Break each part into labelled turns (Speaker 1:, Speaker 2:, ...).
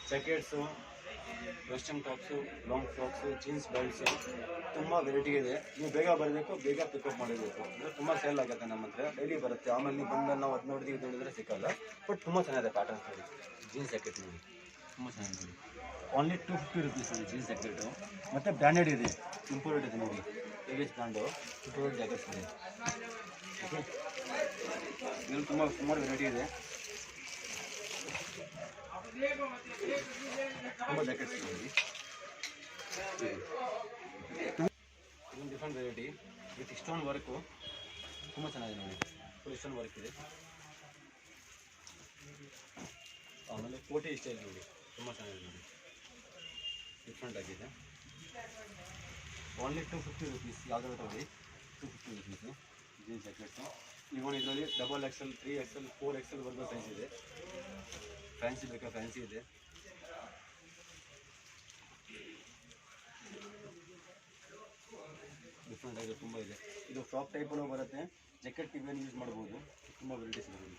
Speaker 1: ಜಕೆಟ್ಸು, western tops, long frocks, jeans belts ತುಂಬ variety ಇದೆ. ನೀವು ಬೇಗ ಬರಬೇಕು, ಬೇಗ ಪಿಕಪ್ ಮಾಡಬೇಕು. ಅಂದರೆ ತುಂಬ ಸೇಲ್ ಆಗುತ್ತೆ ನಮ್ಮ ಹತ್ರ, ಡೈಲಿ ಬರುತ್ತೆ. ಆಮೇಲೆ ನೀವು ಬಂದು ನಾವು ಅದು ನೋಡಿದ್ವಿ ಇದು ನೋಡಿದ್ರೆ ಸಿಕ್ಕಲ್ಲ. ಬಟ್ ತುಂಬ ಚೆನ್ನಾಗಿದೆ ಪ್ಯಾಟರ್ನ್ಸ್ ನೋಡಿ. ಜೀನ್ಸ್ ಜಾಕೆಟ್ ನೋಡಿ, ತುಂಬ ಚೆನ್ನಾಗಿದೆ ನೋಡಿ. ಓನ್ಲಿ 250 ರುಪೀಸ್ ನೋಡಿ ಜೀನ್ಸ್ ಜಾಕೆಟು. ಮತ್ತು ಬ್ರ್ಯಾಂಡೆಡ್ ಇದೆ, ಇಂಪೋರ್ಟೆಡ್ ಇದೆ ನೋಡಿ. ಎವಿಎಸ್ ಬ್ರ್ಯಾಂಡು ಇಂಪೋರ್ಟೆಡ್ ಜಾಕೆಟ್ಸ್ ಇದೆ. ಓಕೆ, ಇದರಲ್ಲಿ ಸುಮಾರು ವೆರೈಟಿ ಇದೆ. ತುಂಬ ಜಾಕೆಟ್ಸ್ ನೋಡಿ. ಇದೊಂದು different variety with stone work, ತುಂಬ ಚೆನ್ನಾಗಿದೆ ನೋಡಿ. ಫುಲ್ ಸ್ಟೋನ್ ವರ್ಕ್ ಇದೆ. ಆಮೇಲೆ ಕೋಟಿ ಸ್ಟೈಲ್ ನೋಡಿ, ತುಂಬ ಚೆನ್ನಾಗಿದೆ ನೋಡಿ, ಡಿಫ್ರೆಂಟ್ ಆಗಿದೆ. Only 250 rupees. ಯಾವುದಾದ್ರು ತಗೊಳ್ಳಿ, 250 ರುಪೀಸು ಜೀನ್ಸ್ ಜಾಕೆಟ್ಸು. ಇವನ್ ಇದರಲ್ಲಿ XXL, 3XL, 4XL ವರ್ಗು ಸೈಜ್ ಇದೆ. ಫ್ಯಾನ್ಸಿ ಬೇಕಾ ಫ್ಯಾನ್ಸಿ ಇದೆ. ಡಿಫ್ರೆಂಟ್ ಆಗಿದೆ, ತುಂಬ ಇದೆ. ಇದು ಫ್ರಾಕ್ ಟೈಪಲ್ಲೂ ಬರುತ್ತೆ, ಜಾಕೆಟ್ ಟಿವೇನು ಯೂಸ್ ಮಾಡ್ಬೋದು. ತುಂಬ ವೆರೈಟೀಸ್ ಇದೆ ನೋಡಿ.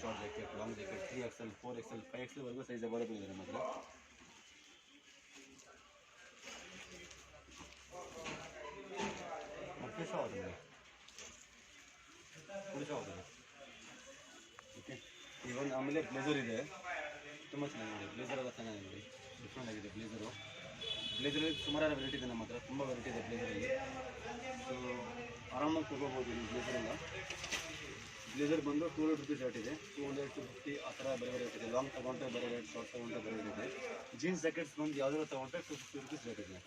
Speaker 1: Short jacket, long jacket, 3XL, 4XL, 5XL ವರ್ಗು ಸೈಜ್ ಅವೈಲೇಬಲ್ ಇದೆ ನಮ್ಮ ಹತ್ರ. ಮತ್ತೆ ಓಕೆ, ಇವನ್ ಆಮೇಲೆ ಬ್ಲೇಸರ್ ಇದೆ, ತುಂಬ ಚೆನ್ನಾಗಿದೆ. ಬ್ಲೇಸರ್ ಎಲ್ಲ ಚೆನ್ನಾಗಿದೆ ನೋಡಿ, ಡಿಫ್ರೆಂಟ್ ಆಗಿದೆ ಬ್ಲೇಸರು. ಬ್ಲೇಸರಲ್ಲಿ ಸುಮಾರು ವೆರೈಟಿ ಇದೆ ನಮ್ಮ ಹತ್ರ, ತುಂಬ ವೆರೈಟಿ ಇದೆ ಬ್ಲೇಸರಲ್ಲಿ. ಸೊ ಆರಾಮಾಗಿ ತೊಗೋಬೋದು ಈ ಬ್ಲೇಸರೆಲ್ಲ. ಬ್ಲೇಸರ್ ಬಂದು 200 ರುಪೀಸ್ ರೇಟ್ ಇದೆ, 200, 250 ಆ ಥರ ಬೇರೆ ರೇಟ್ ಇದೆ. ಲಾಂಗ್ ತೊಗೊಂಡ್ರೆ ಬೇರೆ ರೇಟ್, ಶಾರ್ಟ್ ತೊಗೊಂಡ್ರೆ ಬೇರೆ ರೇಟ್ ಇದೆ. ಜೀನ್ಸ್ ಜಾಕೆಟ್ಸ್ ಬಂದು ಯಾವುದಾದ್ರು ತೊಗೊಂಡ್ರೆ 250 ರುಪೀಸ್ ರೇಟ್ ಇದೆ.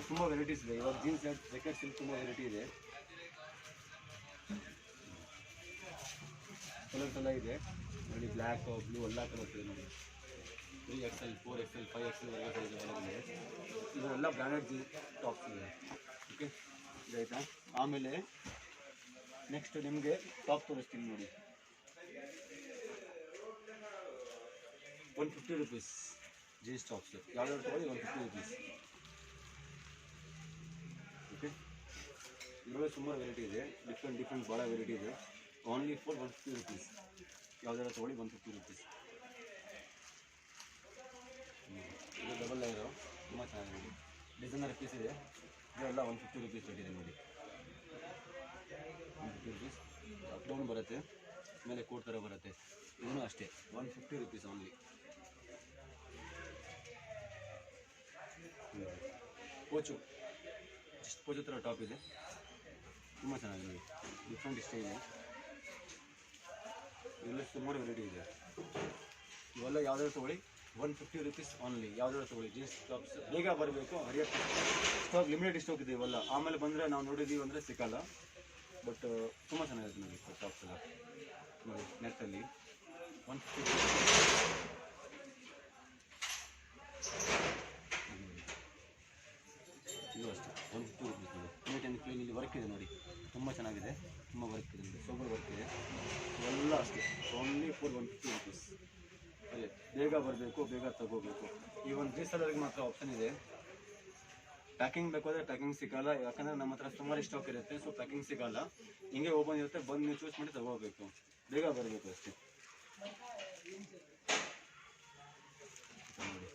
Speaker 1: ತುಂಬ ವೆರೈಟೀಸ್ ಇದೆ ಇವಾಗ. ಜೀನ್ಸ್ ಜಾಕೆಟ್ಸ್ ತುಂಬ ವೆರೈಟಿ ಇದೆ, ಕಲರ್ಸ್ ಎಲ್ಲ ಇದೆ ನೋಡಿ. ಬ್ಲ್ಯಾಕ್, ಬ್ಲೂ ಎಲ್ಲ ಕಲರ್ಸ್ ಇದೆ ನೋಡಿ. 3XL, 4XL, 5XL ಎಲ್ಲ ಸೈಜ್ ಅವೈಲೇಬಲ್ ಇದೆ. ಇದೆಲ್ಲ ಬ್ರ್ಯಾಂಡೆಡ್ ಟಾಪ್ಸ್ ಇದೆ. ಓಕೆ, ಇದಾಯ್ತಾ. ಆಮೇಲೆ ನೆಕ್ಸ್ಟ್ ನಿಮಗೆ ಟಾಪ್ ತೋರಿಸ್ತೀನಿ ನೋಡಿ. 150 ರುಪೀಸ್ ಜೀನ್ಸ್ ಟಾಪ್ಸ್. ಯಾವ್ದಾದ್ರು ತಗೊಳ್ಳಿ, 150 ರುಪೀಸ್. ಓಕೆ, ಇದರಲ್ಲಿ ಸುಮಾರು ವೆರೈಟಿ ಇದೆ, ಡಿಫ್ರೆಂಟ್ ಭಾಳ ವೆರೈಟಿ ಇದೆ. Only for 150 rupees. ಯಾವುದಾದ್ರು ತೊಗೊಳ್ಳಿ, 150 ರುಪೀಸ್. ಇದು ಡಬಲ್ ಲೇಯರು, ತುಂಬ ಚೆನ್ನಾಗಿದೆ. ಡಿಸೈನರ್ ಪೀಸ್ ಇದೆ, ಇದೆಲ್ಲ 150 ರುಪೀಸ್ ರೇಟಿದೆ ನೋಡಿ. 150 ರುಪೀಸ್. ಅಪ್ ಡೌನ್ ಬರುತ್ತೆ, ಮೇಲೆ ಕೋಟ್ ಥರ ಬರುತ್ತೆ. ಇದೂ ಅಷ್ಟೇ 150 rupees only. Coach, just coach ಥರ ಟಾಪ್ ಇದೆ, ತುಂಬ ಚೆನ್ನಾಗಿದೆ ನೋಡಿ. ಡಿಫ್ರೆಂಟ್ ಸ್ಟೈಲ್ ಇದೆ. ಇವೆಲ್ಲ ಸುಮಾರು ವೆರೈಟಿ ಇದೆ. ಇವೆಲ್ಲ ಯಾವುದಾದ್ರು ತೊಗೊಳ್ಳಿ, 150 ರುಪೀಸ್ ಓನ್ಲಿ. ಯಾವುದಾದ್ರು ತೊಗೊಳ್ಳಿ. ಜೀನ್ಸ್ ಟಾಪ್ಸ್ ಬೇಗ ಬರಬೇಕು, ಹರಿಯಕ್ಕೆ ಸ್ಟಾಕ್ ಲಿಮಿಟೆಡ್ ಸ್ಟಾಕ್ ಇದೆ ಇವೆಲ್ಲ. ಆಮೇಲೆ ಬಂದರೆ ನಾವು ನೋಡಿದ್ದೀವಿ ಅಂದರೆ ಸಿಕ್ಕಲ್ಲ. ಬಟ್ ತುಂಬ ಚೆನ್ನಾಗಿರುತ್ತೆ ನೋಡಿ ಟಾಪ್ಸ್ ಎಲ್ಲ ನೋಡಿ. ನೆಟ್ಟಲ್ಲಿ 150 ಇದು ಅಷ್ಟೇ 150 ರುಪೀಸ್ ನೋಡಿ. Neat and clean. ಇಲ್ಲಿ ವರ್ಕ್ ಇದೆ ನೋಡಿ, ತುಂಬ ಚೆನ್ನಾಗಿದೆ, ತುಂಬ ವರ್ಕ್ ಇದೆ ನೋಡಿ, ಸೋಬರ್ ವರ್ಕ್ ಇದೆ. ಇವೆಲ್ಲ ಅಷ್ಟೇ ಓನ್ಲಿ ಫಾರ್ 150 ರುಪೀಸ್. ಅದೇ ಬೇಗ ಬರಬೇಕು, ಬೇಗ ತಗೋಬೇಕು. ಈ ಒಂದು ರೀಸೆಲರ್ಗೆ ಮಾತ್ರ ಆಪ್ಷನ್ ಇದೆ. ಪ್ಯಾಕಿಂಗ್ ಬೇಕಾದರೆ ಪ್ಯಾಕಿಂಗ್ ಸಿಗಲ್ಲ, ಯಾಕಂದರೆ ನಮ್ಮ ಹತ್ರ ಸುಮಾರು ಸ್ಟಾಕ್ ಇರುತ್ತೆ. ಸೊ ಪ್ಯಾಕಿಂಗ್ ಸಿಗಲ್ಲ, ಹಿಂಗೆ ಓಪನ್ ಇರುತ್ತೆ, ಬಂದು ನೀವು ಚೂಸ್ ಮಾಡಿ ತಗೋಬೇಕು, ಬೇಗ ಬರಬೇಕು ಅಷ್ಟೇ. ನೋಡಿ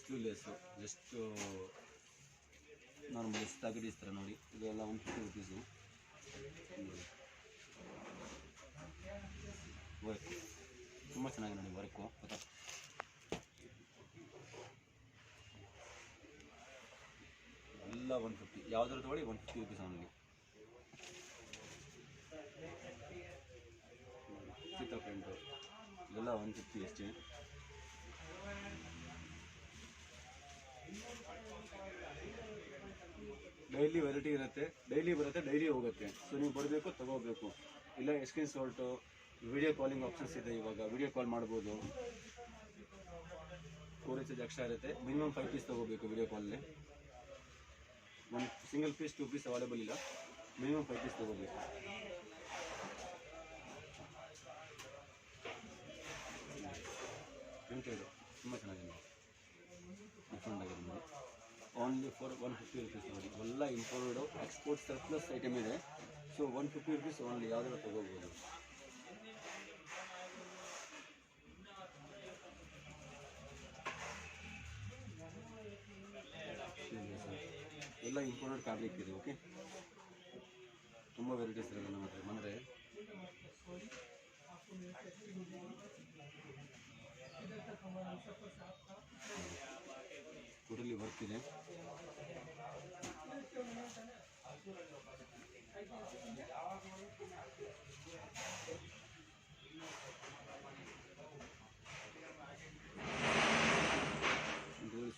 Speaker 1: ಸ್ಲೀವ್ಲೆಸ್ಸು, ಜಸ್ಟು ನಾರ್ಮಲ್ ಪ್ಯಾಕೆಟೀಸ್ ಥರ ನೋಡಿ. ಇದೆಲ್ಲ 150 ರುಪೀಸು. ವರ್ಕ್ ತುಂಬ ಚೆನ್ನಾಗಿದೆ ನೋಡಿ, ವರ್ಕು ಗೊತ್ತಾ. ಎಲ್ಲ 150. ಯಾವುದಾದ್ರು ತೊಗೊಳ್ಳಿ, 150 ರುಪೀಸ್ ಓನ್ಲಿ. ಸೀತಾ ಪ್ರಿಂಟು ಇದೆಲ್ಲ 150 ಅಷ್ಟೇ. ಡೈಲಿ ವೆರೈಟಿ ಇರುತ್ತೆ, ಡೈಲಿ ಬರುತ್ತೆ, ಡೈಲಿ ಹೋಗುತ್ತೆ. ಸೊ ನೀವು ಬರಬೇಕು, ತಗೋಬೇಕು. ಇಲ್ಲ screen shot, video calling options ಇದೆ. ಇವಾಗ ವಿಡಿಯೋ ಕಾಲ್ ಮಾಡ್ಬೋದು. ಸ್ಟೋರೇಜ್ ಎಕ್ಸ್ಟ್ರಾ ಇರುತ್ತೆ. ಮಿನಿಮಮ್ 5 ಪೀಸ್ ತೊಗೋಬೇಕು ವಿಡಿಯೋ ಕಾಲಲ್ಲಿ. ಒಂದು ಸಿಂಗಲ್ ಪೀಸ್ 2 ಪೀಸ್ ಅವೈಲೇಬಲ್ ಇಲ್ಲ, ಮಿನಿಮಮ್ 5 ಪೀಸ್ ತೊಗೋಬೇಕು. ಪ್ರಿಂಟ್ ಇದು ತುಂಬ ಚೆನ್ನಾಗಿದೆ, ಡಿಫ್ರೆಂಟ್ ಆಗಿದೆ ನೋಡಿ. ಓನ್ಲಿ ಫಾರ್ 150 ರುಪೀಸ್ ನೋಡಿ. ಎಲ್ಲ ಇಂಪೋರ್ಟೆಡು ಎಕ್ಸ್ಪೋರ್ಟ್ ಸರ್ಪ್ಲಸ್ ಐಟಮ್ ಇದೆ. ಸೊ 150 ರುಪೀಸ್ ಓನ್ಲಿ, ಯಾವುದಾದ್ರು ತೊಗೋಬೋದು. ಎಲ್ಲ ಇಂಪೋರ್ಟೆಡ್ ಫ್ಯಾಬ್ರಿಕ್ ಇದೆ. ಓಕೆ, ತುಂಬ ವೆರೈಟೀಸ್ ಇರೋದು ನಮ್ಮ ಹತ್ರ ಬಂದರೆ. ಟೋಟಲಿ ವರ್ಕ್ ಇದೆ.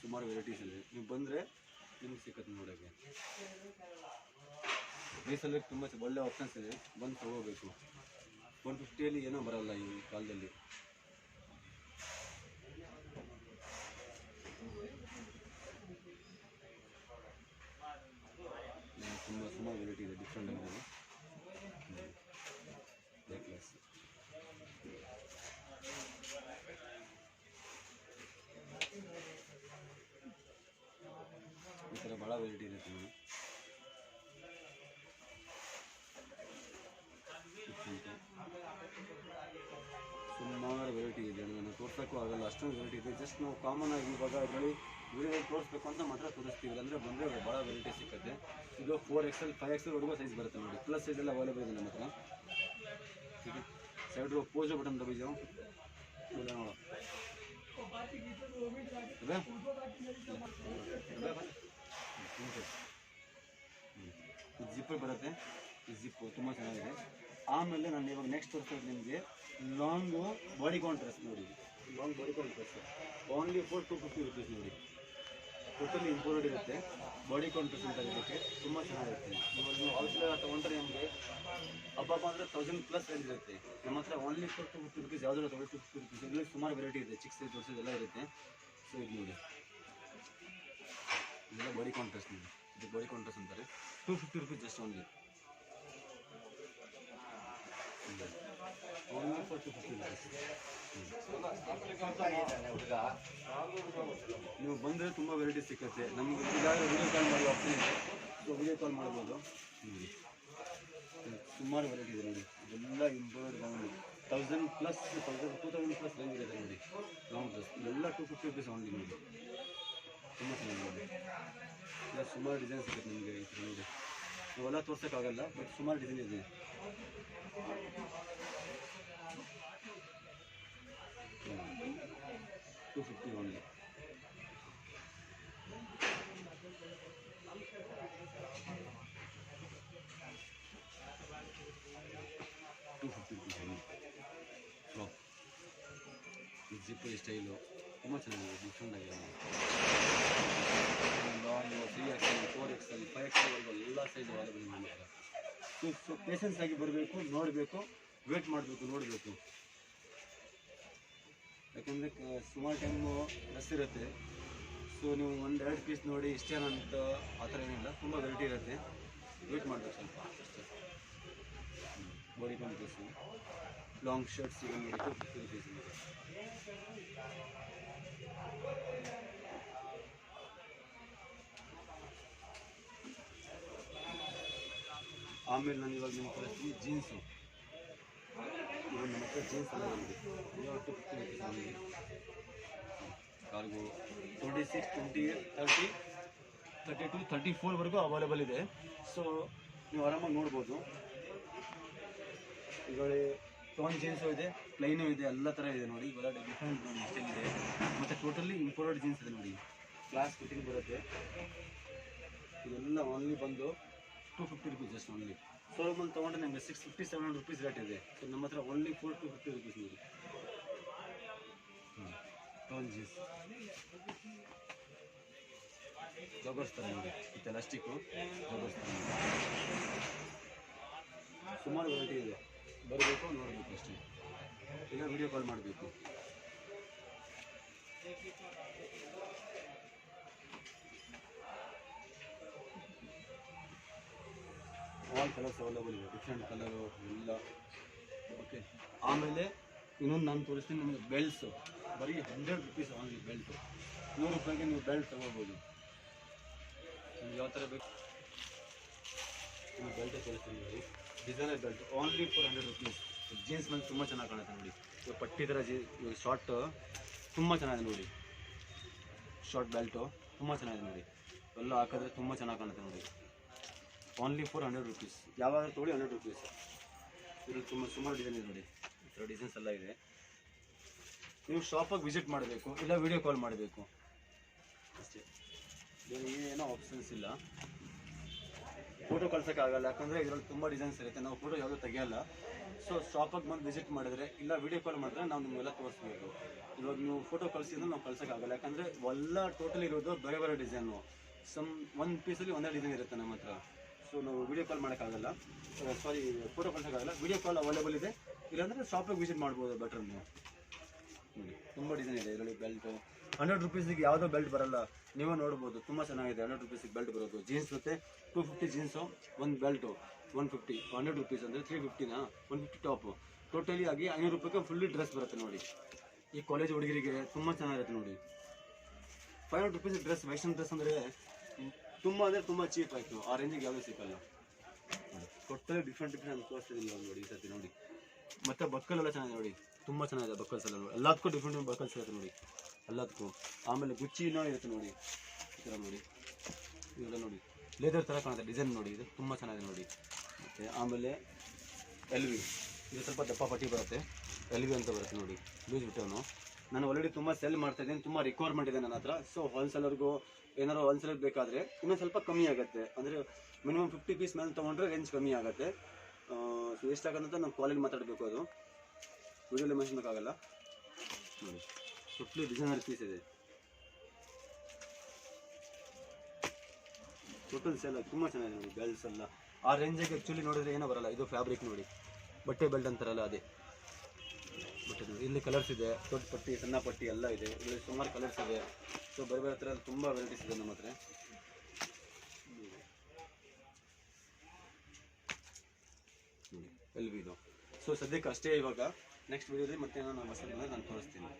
Speaker 1: ಸುಮಾರು ವೆರೈಟೀಸ್ ಇದೆ. ನೀವು ಬಂದರೆ ನಿಮ್ಗೆ ಸಿಕ್ಕತ್ತೆ ನೋಡೋಕ್ಕೆ. ಬೇಸಲ್ಲಿ ತುಂಬ ಒಳ್ಳೆ ಆಪ್ಷನ್ಸ್ ಇದೆ, ಬಂದು ತೊಗೋಬೇಕು. 150 ಏನೋ ಬರಲ್ಲ ಈ ಕಾಲದಲ್ಲಿ. ತುಂಬ ವೆರೈಟಿ ಇದೆ, ಡಿಫ್ರೆಂಟ್ ಆಗಿದೆ. ನೆಕ್ಲೆಸ್ ಈ ಥರ ಭಾಳ ವೆರೈಟಿ ಇರುತ್ತೆ ನೋಡಿ. ಸುಮಾರು ವೆರೈಟಿ ಇದೆ, ನಾನು ತೋರ್ಸೋಕ್ಕೂ ಆಗಲ್ಲ, ಅಷ್ಟೊಂದು ವೆರೈಟಿ ಇದೆ. ಜಸ್ಟ್ ನಾವು ಕಾಮನ್ ಆಗಿ ಇವಾಗ ಇದರಲ್ಲಿ ವಿಡಿಯೋದಲ್ಲಿ ತೋರಿಸ್ಬೇಕು ಅಂತ ಮಾತ್ರ ತೋರಿಸ್ತೀವಿ. ಅಂದರೆ ಬಂದರೆ ಭಾಳ ವೆರೈಟಿ ಸಿಗುತ್ತೆ. ಇದು 4XL 5XL ಸೈಜ್ ಬರುತ್ತೆ ನೋಡಿ. ಪ್ಲಸ್ ಸೈಜ್ ಎಲ್ಲ ಅವೈಲೇಬಲ್ ಇದೆ ನಮ್ಮ ಹತ್ರ. ठीक है, साइड रो पोज बटन दबी जाओ, बोला ना ಜಿಪ್ಪರ್ ಬರುತ್ತೆ. ಈ ಜಿಪ್ಪು ತುಂಬ ಚೆನ್ನಾಗಿದೆ. ಆಮೇಲೆ ನಾನು ಇವಾಗ ನೆಕ್ಸ್ಟ್ ತೋರಿಸೋದು ನಿಮಗೆ ಲಾಂಗ್ ಬಾಡಿ ಕಾನ್ ಡ್ರೆಸ್ ನೋಡಿ. Long bodycon dress only for 250 rupees ನೋಡಿ. ಟೋಟಲಿ ಇಂಪೋರ್ಟೆಡ್ ಇರುತ್ತೆ. ಬಾಡಿ ಕಾನ್ ಡ್ರೆಸ್ ಅಂತ ಇದಕ್ಕೆ ತುಂಬ ಚೆನ್ನಾಗಿರುತ್ತೆ. ಇವಾಗ ನೀವು ಔಟ್ಸೈಡ್ ತೊಗೊಂಡ್ರೆ ನಿಮಗೆ ಹಬ್ಬ ಅಂದರೆ 1000+ ರೇಂಜ್ ಇರುತ್ತೆ. ನಮ್ಮ ಹತ್ರ ಓನ್ಲಿ ಫಾರ್ 250 rupees. ಯಾವುದಾದ್ರು ತೊಗೊಳ್ಳಿ 250 rupees. ಇದರಲ್ಲಿ ಸುಮಾರು ವೆರೈಟಿ ಇದೆ, ಚಿಕ್ಕ ಸೈಜ್ ದೊಡ್ಡ ಸೈಜ್ ಎಲ್ಲ ಇರುತ್ತೆ. ಸೊ ಇದು ನೋಡಿ, ಇದೆಲ್ಲ ಬಾಡಿ ಕಾನ್ ಡ್ರೆಸ್ ನೋಡಿ. ಇದು ಬಾಡಿ ಕಾನ್ ಡ್ರೆಸ್ ಅಂತಾರೆ. 250 rupees just only for 250 rupees. ನೀವು ಬಂದರೆ ತುಂಬ ವೆರೈಟಿ ಸಿಗುತ್ತೆ. ನಮಗೆ ಇದಾದರೆ ವಿಡಿಯೋ ಕಾಲ್ ಮಾಡಿ ಆಪ್ಷನ್ ಇದೆ, ಸೊ ವಿಡಿಯೋ ಕಾಲ್ ಮಾಡ್ಬೋದು. ಸುಮಾರು ವೆರೈಟಿ ಇದೆ ನೋಡಿ. ಇದೆಲ್ಲ ಇಂಪೋರ್ಟೆಡ್ ಬಂದು 1000+, 2000+ ರೇಂಜ್ ಇದೆ ನೋಡಿ. ಲಾಂಗ್ ಡ್ರೆಸ್ ಇದೆಲ್ಲ 250 rupees ಓನ್ಲಿ ನೋಡಿ. ತುಂಬ ಚೆನ್ನಾಗಿದೆ. ಇಲ್ಲ ಸುಮಾರು ಡಿಸೈನ್ ಸಿಗುತ್ತೆ ನಿಮಗೆ. ಈ ಥರ ನೋಡಿ, ಇವೆಲ್ಲ ತೋರ್ಸೋಕ್ಕಾಗಲ್ಲ, ಬಟ್ ಸುಮಾರು ಡಿಸೈನ್ ಇದೆ. $250 ಓನ್ಲಿ. ಫ್ರಾಕ್ ಜಿಪ್ಪು ಸ್ಟೈಲು ತುಂಬ ಚೆನ್ನಾಗಿದೆ, ಡಿಫ್ರೆಂಟ್ ಆಗಿದೆ. ಲಾಂಗ್ 3XL 4XL 5XL ಎಲ್ಲ ಸೈಜ್ ಅವೈಲೇಬಲ್ ನಮ್ಮ ಹತ್ರ. ಸೊ ಪೇಷನ್ಸ್ ಆಗಿ ಬರಬೇಕು, ನೋಡಬೇಕು, ವೇಟ್ ಮಾಡಬೇಕು, ನೋಡಬೇಕು. ಯಾಕೆಂದರೆ ಸುಮಾರು ಟೈಮು ರಸ್ ಇರುತ್ತೆ. ಸೊ ನೀವು 1-2 ಪೀಸ್ ನೋಡಿ ಇಷ್ಟೇನಂತ ಆ ಥರ ಏನಿಲ್ಲ, ತುಂಬ ವೆರೈಟಿ ಇರುತ್ತೆ. ವೇಟ್ ಮಾಡಬೇಕು ಸ್ವಲ್ಪ ಅಷ್ಟೇ. ಬಾಡಿ ಕಾನ್ ಡ್ರೆಸ್ಸು, ಲಾಂಗ್ ಶರ್ಟ್ಸ್ ಈಗ ನೋಡಿ 250 rupees ಇದೆ. ಆಮೇಲೆ ನಾನು ಇವಾಗ ನಿಮ್ಮ ಕಳಿಸ್ತೀನಿ ಜೀನ್ಸು. ಇವಾಗ ನಮ್ಮ ಹತ್ರ ಜೀನ್ಸ್ ಎಲ್ಲ ಇದೆ. ಇವಾಗ 250 rupees ಆಗಿದೆ. ಕಾರ್ಗೋ 26, 28, 30, 32, 34ವರೆಗೂ ಅವೈಲೇಬಲ್ ಇದೆ. ಸೊ ನೀವು ಆರಾಮಾಗಿ ನೋಡ್ಬೋದು. ಇವಾಗ ಟೋನ್ ಜೀನ್ಸು ಇದೆ, ಪ್ಲೈನು ಇದೆ, ಎಲ್ಲ ಥರ ಇದೆ ನೋಡಿ. ಇವಾಗ ಡಿಫ್ರೆಂಟ್ ಸ್ಟೈಲ್ ಇದೆ. ಮತ್ತು ಟೋಟಲಿ ಇಂಪೋರ್ಟೆಡ್ ಜೀನ್ಸ್ ಇದೆ ನೋಡಿ. ಕ್ಲಾಸ್ ಫಿಟ್ಟಿಂಗ್ ಬರುತ್ತೆ. ಇದೆಲ್ಲ ಓನ್ಲಿ ಬಂದು 250 rupees ಜಸ್ಟ್ ಓನ್ಲಿ. ಶೋರೂಮಲ್ಲಿ ತೊಗೊಂಡ್ರೆ ನಿಮಗೆ 650-700 rupees ರೇಟ್ ಇದೆ. ಸೊ ನಮ್ಮ ಹತ್ರ ಓನ್ಲಿ ಫಾರ್ 250 rupees ನೋಡಿ. ಟೋನ್ ಜೀನ್ಸ್ ಜೋಗಿಸ್ತಾರೆ ನೋಡಿ, ಇದು ಎಲಾಸ್ಟಿಕ್ಕು ಜೋಗಿಸ್ತಾರೆ. ಸುಮಾರು ವೆರೈಟಿ ಇದೆ, ಬರಬೇಕು, ನೋಡಬೇಕು ಅಷ್ಟೇ. ಇಲ್ಲ ವಿಡಿಯೋ ಕಾಲ್ ಮಾಡಬೇಕು. ಆಲ್ ಕಲರ್ಸ್ ಅವೈಲೇಬಲ್ ಇದೆ, ಡಿಫ್ರೆಂಟ್ ಕಲರು ಎಲ್ಲ. ಓಕೆ, ಆಮೇಲೆ ಇನ್ನೊಂದು ನಾನು ತೋರಿಸ್ತೀನಿ ನಿಮಗೆ ಬೆಲ್ಟ್ಸು. ಬರೀ 100 rupees ಓನ್ಲಿ ಬೆಲ್ಟು. 100 ರೂಪಾಯಿಗೆ ನೀವು ಬೆಲ್ಟ್ ತೊಗೋಬೋದು. ನಿಮ್ಗೆ ಯಾವ ಥರ ಬೇಕು ನೀವು ಬೆಲ್ಟೇ ತೋರಿಸ್ತೀನಿ ನೋಡಿ. Designer belt only for 100 rupees. Jeans ಮೇಲೆ ತುಂಬ ಚೆನ್ನಾಗಿ ಕಾಣುತ್ತೆ ನೋಡಿ. ಇವಾಗ ಪಟ್ಟಿ ಥರ ಶಾರ್ಟ್ ತುಂಬ ಚೆನ್ನಾಗಿದೆ ನೋಡಿ. ಶಾರ್ಟ್ ಬೆಲ್ಟು ತುಂಬ ಚೆನ್ನಾಗಿದೆ ನೋಡಿ. ಎಲ್ಲ ಹಾಕಿದ್ರೆ ತುಂಬ ಚೆನ್ನಾಗಿ ಕಾಣುತ್ತೆ ನೋಡಿ. Only for 100 rupees. ಯಾವಾಗ ತೊಗೊಳ್ಳಿ 100 rupees. ಇದರಲ್ಲಿ ತುಂಬ ಸುಮಾರು ಡಿಸೈನ್ ಇದೆ ನೋಡಿ, ಈ ಥರ ಡಿಸೈನ್ಸ್ ಎಲ್ಲ ಇದೆ. ನೀವು ಶಾಪಾಗಿ ವಿಸಿಟ್ ಮಾಡಬೇಕು, ಇಲ್ಲ ವಿಡಿಯೋ ಕಾಲ್ ಮಾಡಬೇಕು ಅಷ್ಟೇ. ಬೇರೆ ಏನೋ ಆಪ್ಷನ್ಸ್ ಇಲ್ಲ. ಫೋಟೋ ಕಳ್ಸೋಕ್ಕಾಗಲ್ಲ, ಯಾಕಂದರೆ ಇದರಲ್ಲಿ ತುಂಬ ಡಿಸೈನ್ಸ್ ಇರುತ್ತೆ, ನಾವು ಫೋಟೋ ಯಾವುದೂ ತೆಗಿಯಲ್ಲ. ಸೊ ಶಾಪಾಗಿ ಬಂದು ವಿಸಿಟ್ ಮಾಡಿದ್ರೆ ಇಲ್ಲ ವಿಡಿಯೋ ಕಾಲ್ ಮಾಡಿದ್ರೆ ನಾವು ನಿಮಗೆಲ್ಲ ತೋರಿಸ್ಬೇಕು. ಇವಾಗ ನೀವು ಫೋಟೋ ಕಳಿಸಿದ್ರೆ ನಾವು ಕಳ್ಸೋಕ್ಕಾಗಲ್ಲ, ಯಾಕಂದರೆ ಎಲ್ಲ ಟೋಟಲ್ ಇರೋದು ಬೇರೆ ಬೇರೆ ಡಿಸೈನು. ಒಂದು ಪೀಸಲ್ಲಿ ಒಂದೇ ಡಿಸೈನ್ ಇರುತ್ತೆ ನಮ್ಮ ಹತ್ರ. ಸೊ ನಾವು ವಿಡಿಯೋ ಕಾಲ್ ಮಾಡೋಕ್ಕಾಗಲ್ಲ, ಸಾರಿ ಫೋಟೋ ಕಳ್ಸೋಕ್ಕಾಗಲ್ಲ. ವಿಡಿಯೋ ಕಾಲ್ ಅವೈಲೇಬಲ್ ಇದೆ, ಇಲ್ಲಾಂದರೆ ಶಾಪಿಗೆ ವಿಸಿಟ್ ಮಾಡ್ಬೋದು ಬೆಟ್ರ್ ನೀವು. ನೋಡಿ ತುಂಬ ಡಿಸೈನ್ ಇದೆ ಇದರಲ್ಲಿ. ಬೆಲ್ಟು 100 rupeesಗೆ ಯಾವುದೋ ಬೆಲ್ಟ್ ಬರಲ್ಲ, ನೀವೇ ನೋಡ್ಬೋದು. ತುಂಬ ಚೆನ್ನಾಗಿದೆ 100 rupeesಗೆ ಬೆಲ್ಟ್ ಬರೋದು. ಜೀನ್ಸ್ ಮತ್ತು 250 ಜೀನ್ಸು, ಒಂದು ಬೆಲ್ಟು 150. 100 rupees ಅಂದರೆ 350ನಾ, 150 ಟಾಪು. ಟೋಟಲಿ ಆಗಿ 500 ರೂಪಾಯಿಗೆ ಫುಲ್ಲಿ ಡ್ರೆಸ್ ಬರುತ್ತೆ ನೋಡಿ. ಈ ಕಾಲೇಜ್ ಹುಡುಗರಿಗೆ ತುಂಬ ಚೆನ್ನಾಗಿರುತ್ತೆ ನೋಡಿ. 500 rupees ಡ್ರೆಸ್, ವೆಸ್ಟರ್ನ್ ಡ್ರೆಸ್ ಅಂದರೆ ತುಂಬ ಅಂದರೆ ತುಂಬ ಚೀಪ್ ಆಯಿತು. ಆ ರೇಂಜಿಗೆ ಯಾವುದೂ ಸಿಕ್ಕಲ್ಲ. ಟೋಟಲಿ ಡಿಫ್ರೆಂಟ್ ತೋರಿಸ್ತಿದ್ದಿಲ್ಲ ನೋಡಿ ಈ ಸರ್ತಿ ನೋಡಿ. ಮತ್ತು ಬಕ್ಕಲೆಲ್ಲ ಚೆನ್ನಾಗಿದೆ ನೋಡಿ, ತುಂಬ ಚೆನ್ನಾಗಿದೆ ಬಕ್ಕಲ್ಸ್ ಎಲ್ಲ ನೋಡಿ. ಎಲ್ಲದಕ್ಕೂ ಡಿಫ್ರೆಂಟ್ ಬಕ್ಕಲ್ಸ್ ಇರುತ್ತೆ ನೋಡಿ ಎಲ್ಲದಕ್ಕೂ. ಆಮೇಲೆ ಗುಚ್ಚಿನೂ ಇರುತ್ತೆ ನೋಡಿ, ಈ ಥರ ನೋಡಿ. ಇವೆಲ್ಲ ನೋಡಿ ಲೇದರ್ ಥರ ಕಾಣುತ್ತೆ ಡಿಸೈನ್ ನೋಡಿ, ಇದು ತುಂಬ ಚೆನ್ನಾಗಿದೆ ನೋಡಿ. ಮತ್ತು ಆಮೇಲೆ LV, ಇದು ಸ್ವಲ್ಪ ದಪ್ಪ ಪಟ್ಟಿ ಬರುತ್ತೆ, LV ಅಂತ ಬರುತ್ತೆ ನೋಡಿ. ಲೂಸ್ ಬಿಟ್ಟವನು ನಾನು ಆಲ್ರೆಡಿ ತುಂಬ ಸೆಲ್ ಮಾಡ್ತಾಯಿದ್ದೀನಿ, ತುಂಬ ರಿಕ್ವೈರ್ಮೆಂಟ್ ಇದೆ ನನ್ನ ಹತ್ರ. ಸೊ ಹೋಲ್ಸೇಲರ್ಗೂ ಏನಾರು ಹೋಲ್ಸೇಲರ್ ಬೇಕಾದರೆ ಇನ್ನೊಂದು ಸ್ವಲ್ಪ ಕಮ್ಮಿ ಆಗುತ್ತೆ. ಅಂದರೆ ಮಿನಿಮಮ್ 50 ಪೀಸ್ ಮೇಲೆ ತೊಗೊಂಡ್ರೆ ರೇಂಜ್ ಕಮ್ಮಿ ಆಗುತ್ತೆ. ಸೊ ಎಷ್ಟಾಗತ್ತೆ ನಾವು ಕಾಲೇಜ್ ಮಾತಾಡಬೇಕು, ಅದು ವಿಡಿಯೋಲಿ ಮೆನ್ಷನ್ಬೇಕಾಗಲ್ಲ ನೋಡಿ. ಟೋಟ್ಲಿ ಡಿಸೈನರ್ ಪೀಸ್ ಇದೆ, ಟೋಟಲ್ ಸೆಲ್ ತುಂಬ ಚೆನ್ನಾಗಿದೆ ನೋಡಿ. ಬೆಲ್ಟ್ಸ್ ಎಲ್ಲ ಆ ರೇಂಜಿಗೆ ಆ್ಯಕ್ಚುಲಿ ನೋಡಿದ್ರೆ ಏನೋ ಬರಲ್ಲ. ಇದು ಫ್ಯಾಬ್ರಿಕ್ ನೋಡಿ, ಬಟ್ಟೆ ಬೆಲ್ಟ್ ಅಂತಾರಲ್ಲ ಅದೇ ಬಟ್ಟೆ ನೋಡಿ. ಇಲ್ಲಿ ಕಲರ್ಸ್ ಇದೆ, ದೊಡ್ಡ ಪಟ್ಟಿ, ಸಣ್ಣ ಪಟ್ಟಿ ಎಲ್ಲ ಇದೆ. ಇಲ್ಲಿ ಸುಮಾರು ಕಲರ್ಸ್ ಇದೆ. ಸೊ ಬೇರೆ ಬೇರೆ ಥರ ತುಂಬ ವೆರೈಟೀಸ್ ಇದೆ ನಮ್ಮ ಹತ್ರ. ನೋಡಿ LV ಇದು. ಸೊ ಸದ್ಯಕ್ಕೆ ಅಷ್ಟೇ. ಇವಾಗ ನೆಕ್ಸ್ಟ್ ವೀಡಿಯೋದಲ್ಲಿ ಮತ್ತೆ ನಾನು ಹೊಸ ನಾನು ತೋರಿಸ್ತೀನಿ.